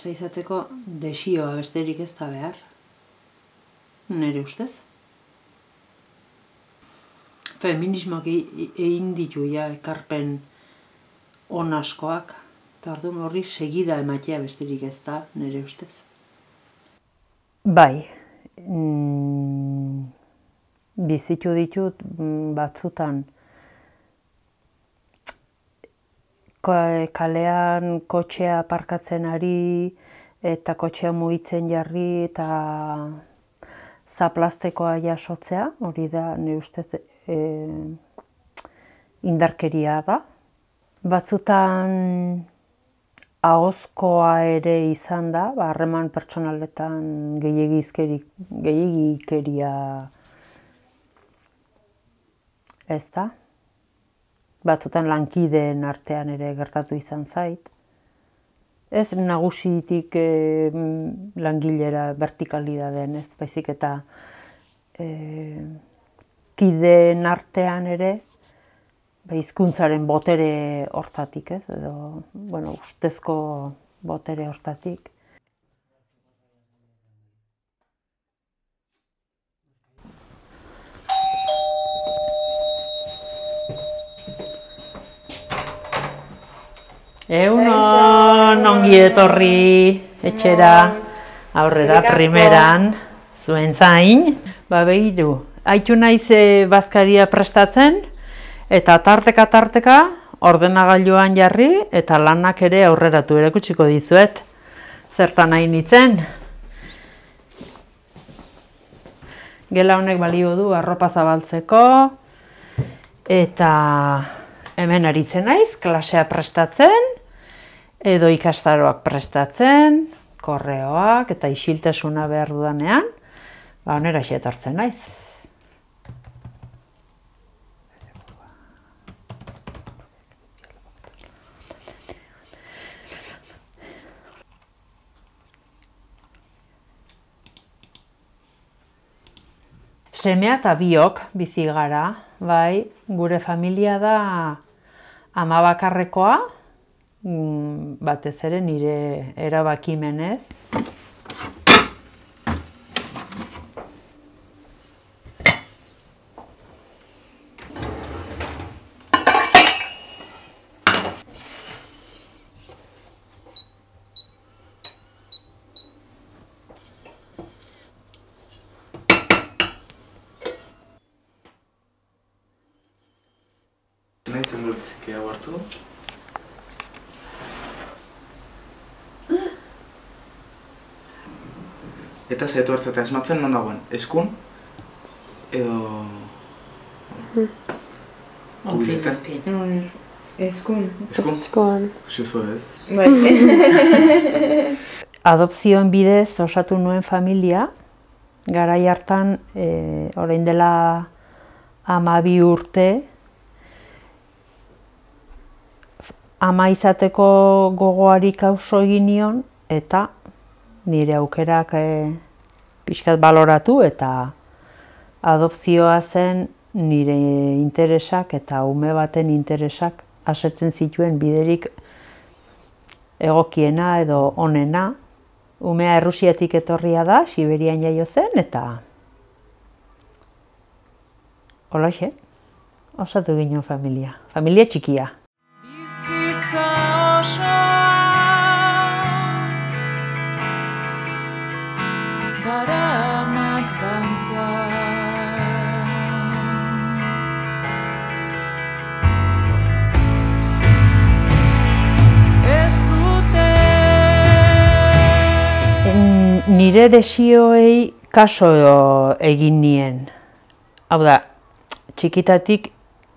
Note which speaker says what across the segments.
Speaker 1: feminista izateko desioa besterik ez da behar. Nire ustez. Feminismoak egin ditu ekarpen on askoak. Eta orduan horri segida ematea besterik ez da, nire ustez. Bai. Bizitu ditut batzutan kalean kotxea aparkatzen ari eta kotxea mugitzen jarri eta zaplaztekoa jasotzea, hori da nire ustez indarkeria da. Batzutan ahozkoa ere izan da, harreman pertsonaletan gehiegikeria ez da. Batzutan lankideen artean ere gertatu izan zait. Ez nagusitik langilera vertikalidaden, ez baizik eta kideen artean ere hizkuntzaren botere hortatik, ez, edo, ustezko botere hortatik. Ongi etorri etxera, aurrera primeran, zuen zain. Behiru, haitu naiz bazkaria prestatzen, eta tarteka ordenagailuan jarri, eta lanak ere aurreratu erakutsiko dizuet. Zertan nahi nintzen. Gela honek balio du arropa zabaltzeko, eta hemen aritzen naiz, klasea prestatzen, edo ikastaroak prestatzen, korreoak eta isiltasuna behar dudanean, honera etortzen naiz. Semea eta biok bizi gara, bai, gure familia da ama bakarrekoa, batez ere nire erabakimenez.
Speaker 2: Nahi zenbultzik hau hartu. Eta zetu hartzeta esmatzen non dagoen, eskun edo...
Speaker 3: Eskun.
Speaker 2: Eskun? Xuzo ez.
Speaker 1: Adopzioen bidez osatu nuen familia, garai hartan, orain dela 12 urte, ama izateko gogoari kauso egin nion, eta nire aukerak pixkat baloratu, eta adopzioa zen nire interesak eta ume baten interesak asetzen zituen biderik egokiena edo onena. Umea Errusiatik etorria da, Siberian jaio zen, eta holaxe, osatu ginen familia. Familia txikia. Nire desioei kaso egin nien. Hau da, txikitatik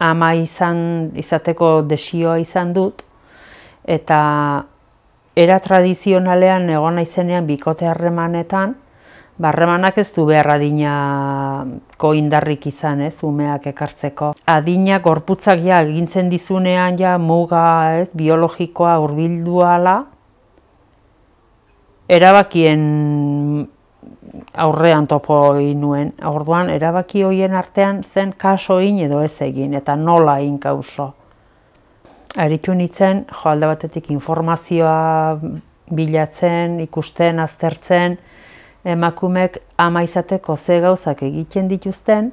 Speaker 1: ama izateko desioa izan dut, eta era tradizionalean egon naizenean bikote harremanetan, harremanak ez du behar adinako indarrik izan, ez, umeak ekartzeko. Adinak gorputzak egintzen dizunean muga, ez, biologikoa hurbildu ahala, erabakien aurrean topo egin nuen. Orduan, erabaki horien artean zen kaso egin edo ez egin, eta nola egin kauso. Aritu nintzen, alde batetik informazioa bilatzen, ikusten, aztertzen, emakumek ama izateko ze gauzak egiten dituzten,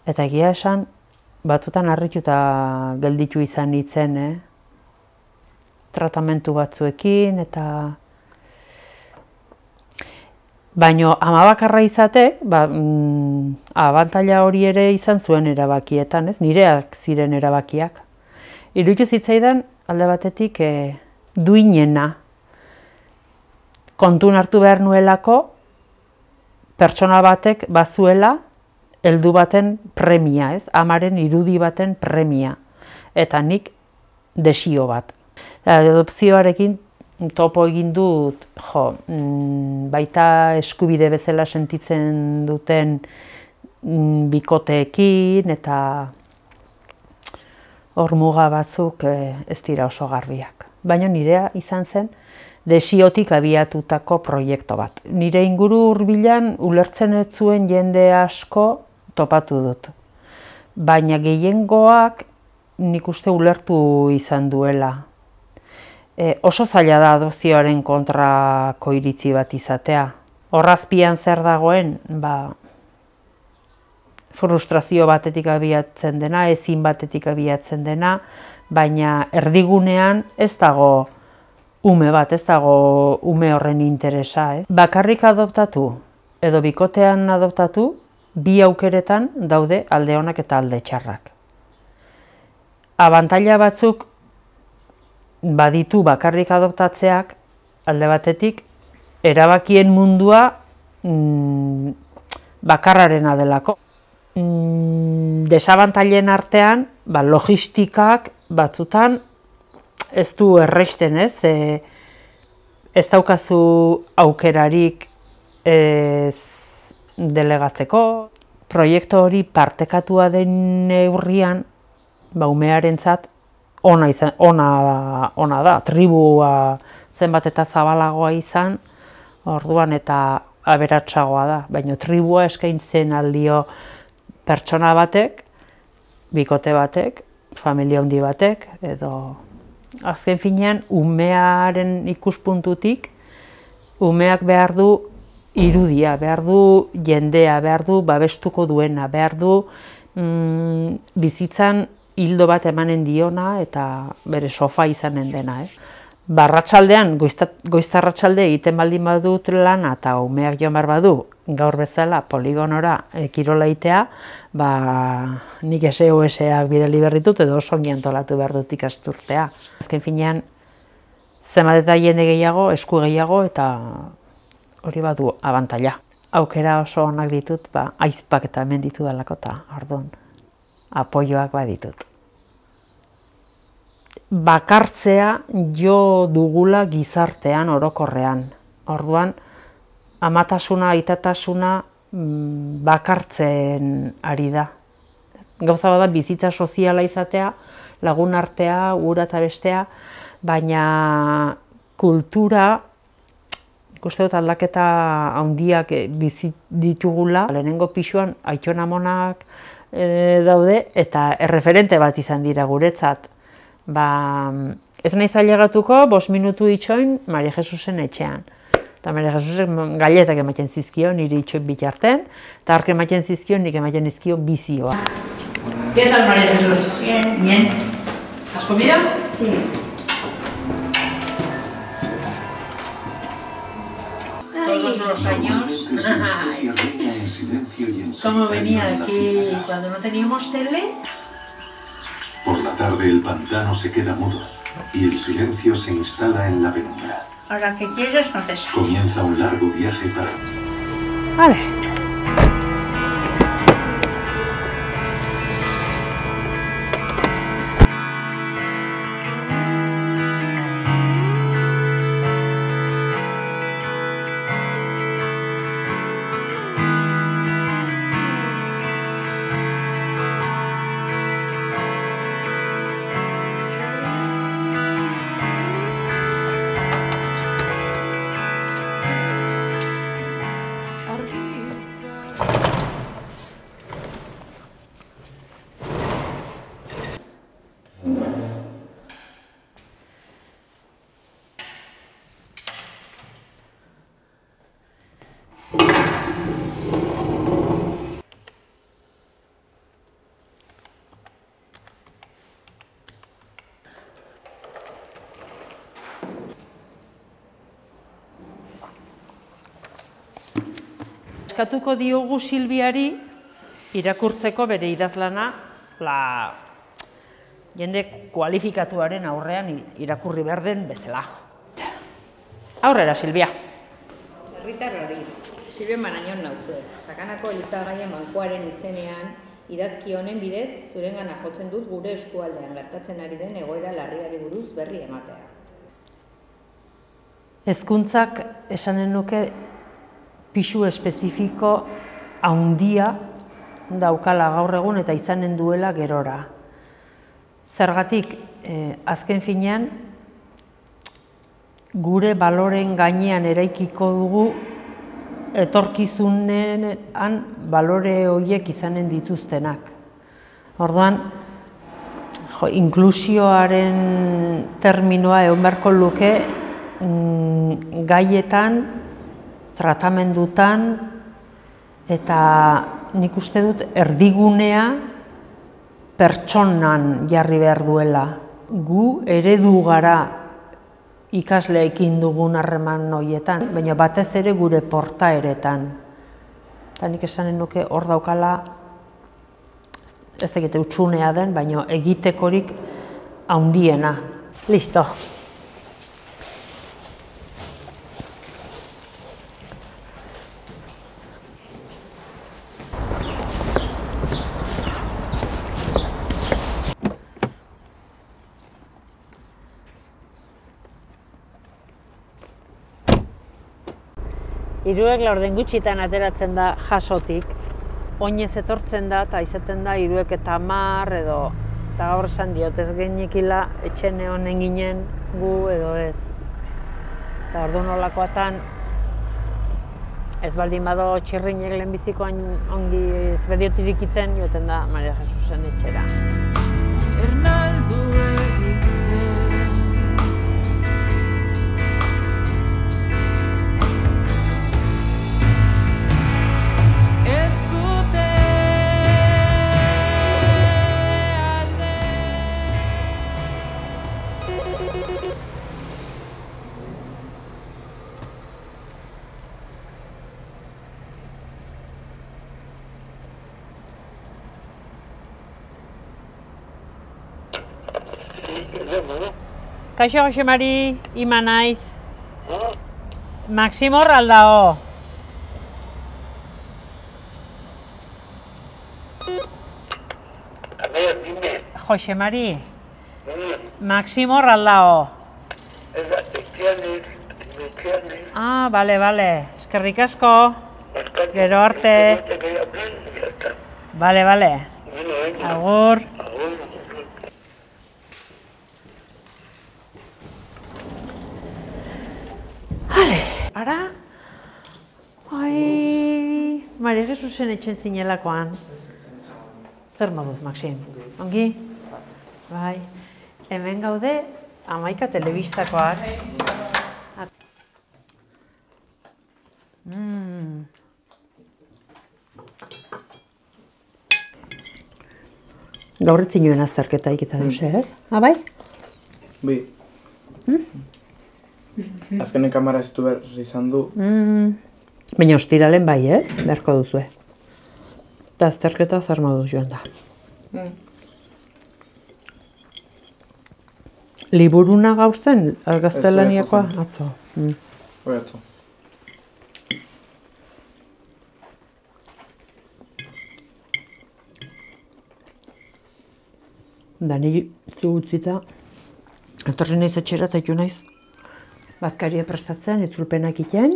Speaker 1: eta egia esan, batutan harrituta gelditu izan nintzen, tratamentu batzuekin, eta... Baina ama bakarra izatek, abantaila hori ere izan zuen erabakietan, nireak ziren erabakiak. Iruditu zitzaidan, alde batetik, duinena. Kontun hartu behar nuelako, pertsona batek bazuela, heldu baten premia, amaren irudi baten premia. Eta nik desio bat. Adopzioarekin topo egin dut, baita eskubide bezala sentitzen duten bikoteekin, eta hor muga batzuk ez dira oso garbiak. Baina nirea izan zen desiotik abiatutako proiektu bat. Nire inguru hurbilan ulertzen ez zuen jende asko topatu dut. Baina gehiengoak nik uste ulertu izan duela. Oso zaila da adopzioaren kontrako iritzi bat izatea. Horrazpian zer dagoen, frustrazio batetik abiatzen dena, ezin batetik abiatzen dena, baina erdigunean ez dago ume bat, ez dago ume horren interesa. Bakarrik adoptatu edo bikotean adoptatu, bi aukeretan daude alde onak eta alde txarrak. Abantaila batzuk baditu bakarrik adoptatzeak, alde batetik, erabakien mundua bakarrarena delako. Desabantailen artean, logistikak batzutan ez du erresten, ez daukazu aukerarik delegatzeko. Proiektu hori partekatua den neurrian, umearentzat, ona da, tribua zenbat eta zabalagoa izan, orduan eta aberatsagoa da, baina tribua eskaintzen aldio pertsona batek, bikote batek, familia handi batek, edo azken finean umearen ikuspuntutik, umeak behar du irudia, behar du jendea, behar du babestuko duena, behar du bizitzan hildo bat emanen diona eta bere sofa izanen dena. Barratsaldean, goiztarratsalde egiten baldin badut lana eta umeak joan behar badu, gaur bezala poligonora kirola egitea, nik SOS-ak bidali behar ditut edo oso ongi antolatu behar dut ikasturtea. Azken finean, zenbat eta jende gehiago, esku gehiago eta hori badu abantaila. Aukera oso onak ditut, aizpak eta hemen ditu dalako eta orduan. Apoioak baditut. Bakartzea jo dugula gizartean orokorrean. Orduan, amatasuna, aitatasuna bakartzen ari da. Gauza bada bizitza soziala izatea, lagun artea, gura eta bestea, baina kultura, ikuste dut aldaketa handiak bizit ditugula. Lehenengo pisuan aitona amonak daude eta erreferente bat izan dira guretzat. Ez nahi zailegatuko, 5 minutu itxoin Maria Jesusen etxean. Eta Maria Jesusen galletak ematen zizkio nire itxoin bitarten, eta hark ematen zizkio nik ematen zizkio bizioa. ¿Qué tal, María Jesús? Bien. Bien. ¿Has comido? Sí. Todos los años, como venía aquí cuando no teníamos tele.
Speaker 3: Por la tarde el pantano se queda mudo y el silencio se instala en la penumbra.
Speaker 4: Ahora que quieres no te sale.
Speaker 3: Comienza un largo viaje para...
Speaker 1: Vale. eskatuko diogu Silbiari irakurtzeko bere idazlana jende kualifikatuaren aurrean irakurri behar den bezala. Aurrera, Silbia.
Speaker 5: Herritar hori, Silbia Marañon nauzu. Sakanako elizagaia mankoaren izenean, idazki honen bidez, zurengana jotzen dut gure eskualdean gertatzen ari den egoera larriari buruz berri ematea.
Speaker 1: Hezkuntzak esanen nuke pisu espezifiko handia daukala gaur egun eta izanen duela gerora. Zergatik, azken finean, gure baloren gainean eraikiko dugu etorkizunean balore horiek izanen dituztenak. Orduan, inklusioaren terminoa egon beharko luke gaietan, tratamendutan, eta nik uste dut erdigunea pertsonan jarri behar duela. Gu eredu gara ikasleekin dugun harreman horietan, baina batez ere gure portaeretan. Eta nik esanen nuke hor daukala, ez egite utxunea den, baina egitekorik handiena. Listo. Hiruek laurden gutxitan ateratzen da jasotik, oinez etortzen da eta izaten da 3:10 edo, eta gaur esan diot ez genekila etxene honen ginen gu edo ez. Eta orduan nolakoatan ez baldin bado txirrinek lehenbizikoan ongi ez bediot irikitzen joten da Maria Jesusen etxera. Kaixo, Jose Mari, ima naiz. Maximor aldao. Jose Mari, Maximor aldao. Ah, bale, eskerrik asko. Gero arte. Bale. Agur. Ara? Maria Jesusen etxen zinelakoan. Zer moduz, Maxim? Ongi? Bai. Hemen gaude, 11 telebistakoak. Gaur ez zinuen azterketa iketa duz, ez? Bai?
Speaker 2: Bi. Azkenen kamara ez du behar izan du.
Speaker 1: Baina ostiralen bai, ez? Beharko duzue. Eta azterketa zer moduz joan da. Liburuna gaur zen, gaztelaniakoa? Atzo.
Speaker 2: Hori atzo.
Speaker 1: Da, ni zu utzita, etorri naiz etxera eta jo naiz bazkaria prestatzen, itzulpenak iten.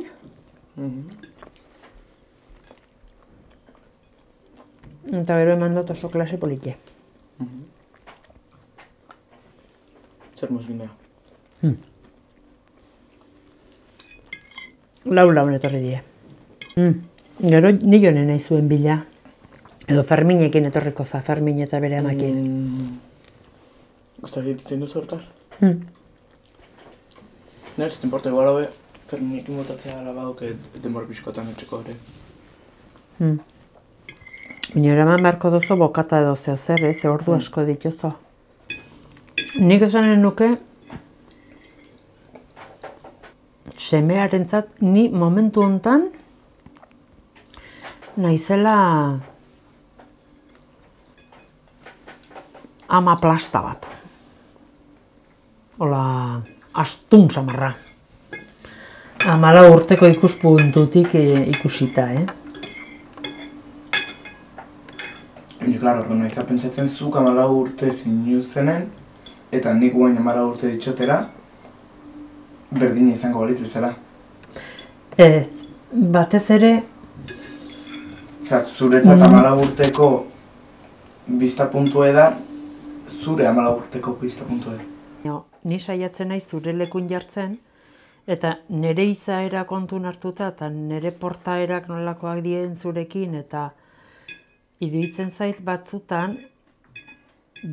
Speaker 1: Eta gero eman dut oso klase politie.
Speaker 2: Zer mozginea?
Speaker 1: Laun etorri die. Gero ni jonen nahi zuen bila. Edo Ferminekin etorriko za, Fermin eta bere amakin.
Speaker 2: Guztak egiten duzu hortaz? Nire ez importa igual hobe, Ferminekin botatzea alabaduk denbora pixkotan etxeko hori.
Speaker 1: Baina eraman beharko dozo bokata edo zeo zer, ze ordu asko dituzo. Nik esanen nuke, semearentzat ni momentu hontan naizela ama plasta bat. Hola, astun samarra. 14 urteko ikuspuntutik ikusita,
Speaker 2: Claro, orduan nahiza pentsatzen zuk 14 urte zinu zenen, eta nik guain 14 urte ditxotera, berdina izango balitz bezala.
Speaker 1: Batez ere...
Speaker 2: Zuretzat 14 urteko bizta puntue da, zure 14 urteko bizta puntue.
Speaker 1: Ni saiatzen naiz zure lekun jartzen, eta nire izaera kontun hartuta, eta nire portaerak nolakoak dien zurekin, eta iruditzen zait batzutan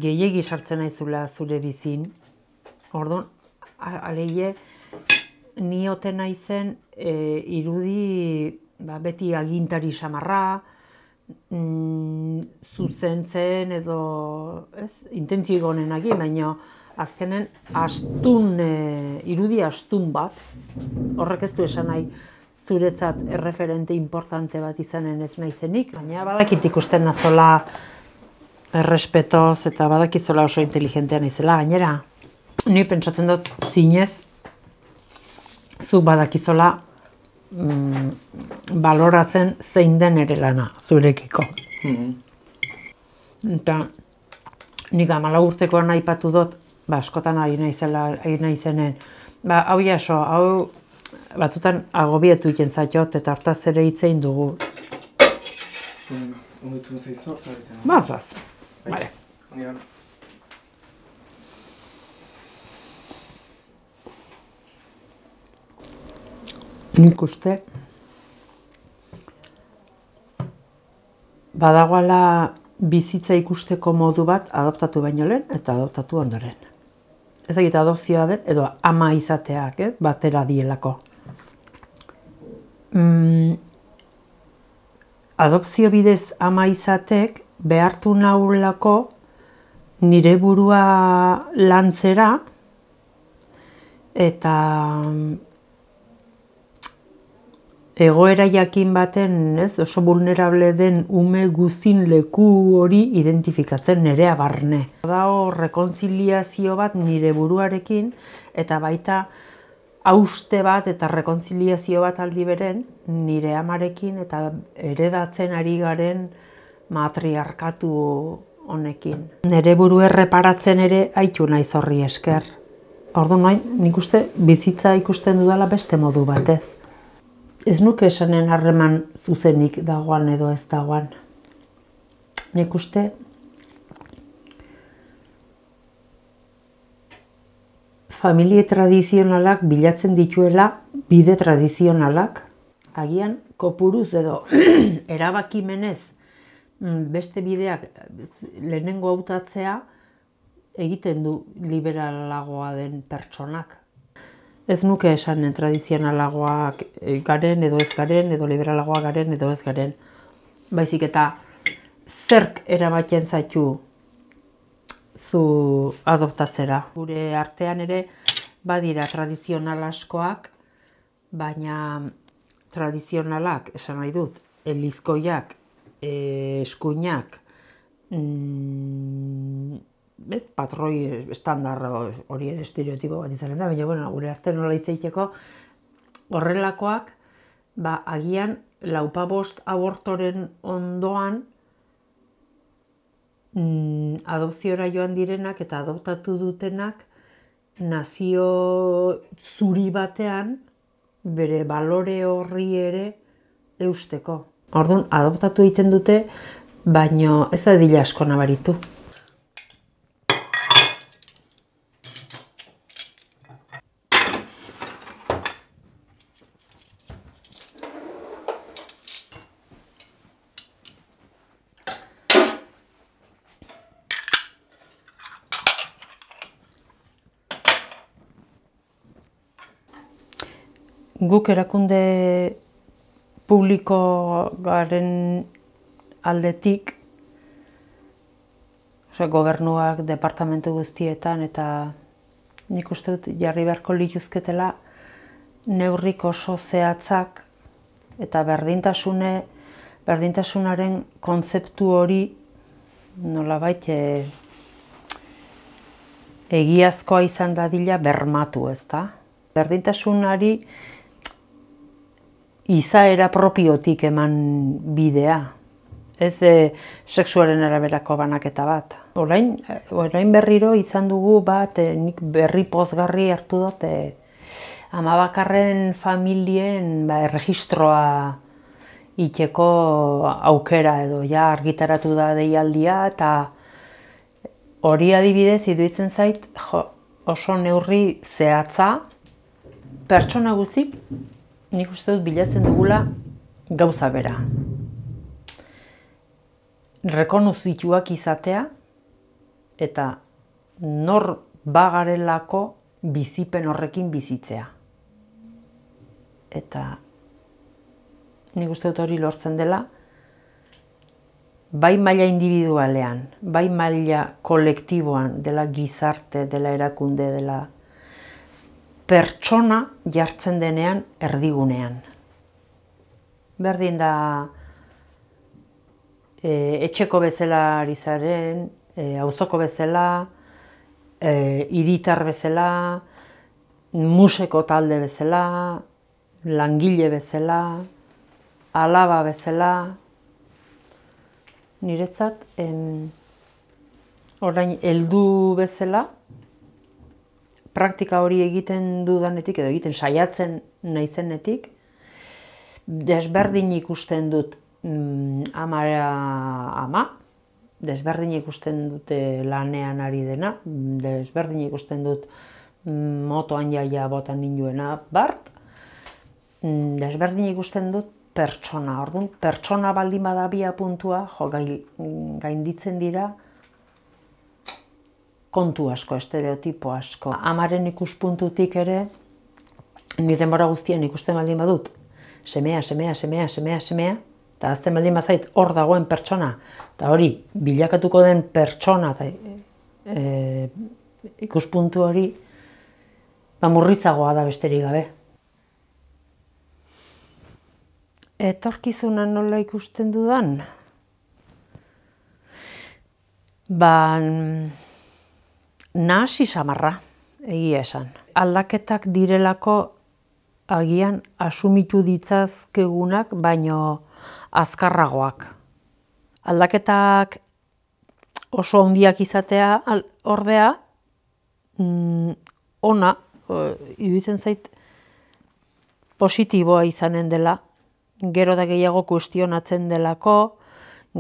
Speaker 1: gehiegi sartzen naizula zure bizin. Orduan, aleie, ni ote naizen irudi beti agintari samarra, zuzentzen edo intentzio honenak, baina azkenen irudi astun bat, horrek ez du esan nahi zuretzat erreferente importante bat izanen ez naizenik, baina badakit ikusten nazola errespetoz eta badakizola oso inteligentea naizela, gainera. Ni pentsatzen dut zinez, zuk badakizola baloratzen zein den ere lana zurekiko. Eta nik 14 urtekoan aipatu dut, askotan ari naizenen, hau jaso, hau batzutan agobietu iten zaiot eta hartaz ere hitzein dugu.
Speaker 2: Ongitu zaizu, zaretan.
Speaker 1: Bazaz. Vale. Nik uste badagoela bizitza ikusteko modu bat adoptatu baino lehen eta adoptatu ondoren. Ez egite adopzioa den edo ama izateak, batera dielako. Adopzio bidez ama izatek behartu naulako nire burua lantzera eta egoera jakin baten, oso vulnerable den ume guzin leku hori identifikatzen nerea barne. Dago rekontziliazio bat nire buruarekin eta baita hauste bat eta rekontziliazio bat aldi beren nire amarekin eta heredatzen ari garen matriarkatu honekin. Nire buru erreparatzen ere haitu naiz horri esker. Orduan nik uste bizitza ikusten dudala beste modu batez. Ez nuke esanen harreman zuzenik dagoan edo ez dagoan. Nik uste familie tradizionalak bilatzen dituela bide tradizionalak. Agian kopuruz edo erabakimenez beste bideak lehenengo hautatzea egiten du liberalagoa den pertsonak. Ez nuke esanen tradizionalagoak garen edo ez garen, edo liberalagoak garen edo ez garen. Baizik eta zerk erabatzen zaitu zu adoptatzera. Gure artean ere badira tradizional askoak, baina tradizionalak, esan nahi dut, elizkoiak, eskuinak, patroi estandar hori estereotipo bat izanen da, baina gure artean nola hitz egiteko horrelakoak, agian 4-5 abortoren ondoan adopziora joan direnak eta adoptatu dutenak nazio zuri batean bere balore horri ere eusteko. Orduan, adoptatu egiten dute, baino ez da dila asko nabaritu. Guk erakunde publiko garen aldetik, gobernuak, departamentu guztietan, eta nik uste dut jarri beharko lituzketela neurrik oso zehatzak eta berdintasune berdintasunaren kontzeptu hori nolabait egiazkoa izan dadila bermatu, ezta? Berdintasunari izaera propiotik eman bidea, ez sexuaren araberako banaketa bat. Orain berriro izan dugu bat, nik berri pozgarri hartu dut, amabakarren familien erregistroa iteko aukera edo ja argitaratu da deialdia, eta hori adibidez iruditzen zait oso neurri zehatza, pertsona guztik nik uste dut bilatzen dugula gauza bera. Rekonozituak izatea eta nor bagarelako bizipen horrekin bizitzea. Eta nik uste dut hori lortzen dela, bai maila individualean, bai maila kolektiboan, dela gizarte, dela erakunde, dela pertsona jartzen denean erdigunean. Berdin da etxeko bezala ari zaren, auzoko bezala, hiritar bezala, museko talde bezala, langile bezala, alaba bezala. Niretzat, orain heldu bezala, praktika hori egiten dudanetik edo egiten saiatzen naizenetik, desberdin ikusten dut amara ama, desberdin ikusten dute lanean ari dena, desberdin ikusten dut motoan jaia botan ninduena bart, desberdin ikusten dut pertsona. Orduan, pertsona baldin badabia puntua, gainditzen dira kontu asko, estereotipo asko. Amaren ikuspuntutik ere, ni denbora guztian ikusten baldin badut, semea, eta azten baldin bazait hor dagoen pertsona, eta hori bilakatuko den pertsona, eta ikuspuntu hori, murritzagoa da besterik gabe. Etorkizuna nola ikusten dudan? Nahasi samarra, egia esan. Aldaketak direlako agian asumitu ditzazkegunak, baino azkarragoak. Aldaketak oso handiak izatea ordea, ona, iruditzen zait positiboa izanen dela, gero da gehiago kuestionatzen delako,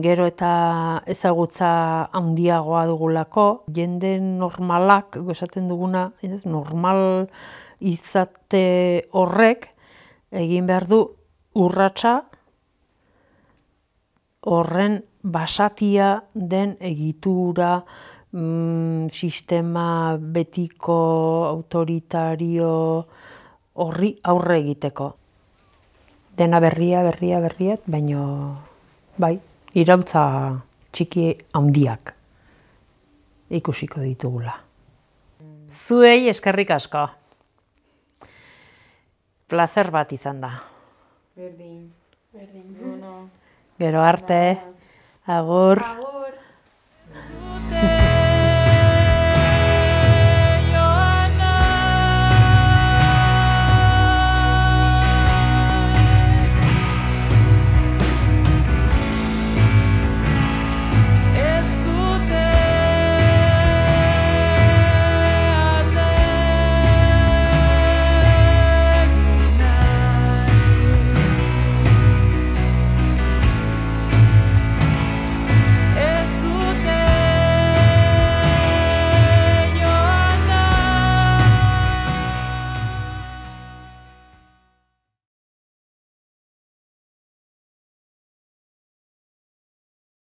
Speaker 1: gero eta ezagutza handiagoa dugulako, jende normalak, esaten duguna, normal izate horrek, egin behar du urratsa horren basatia den egitura, sistema betiko, autoritario horri aurre egiteko. Dena berria, baina bai, irautza txiki handiak ikusiko ditugula. Zuei eskerrik asko. Plazer bat izan da.
Speaker 6: Berdin.
Speaker 1: Gero arte. Agur.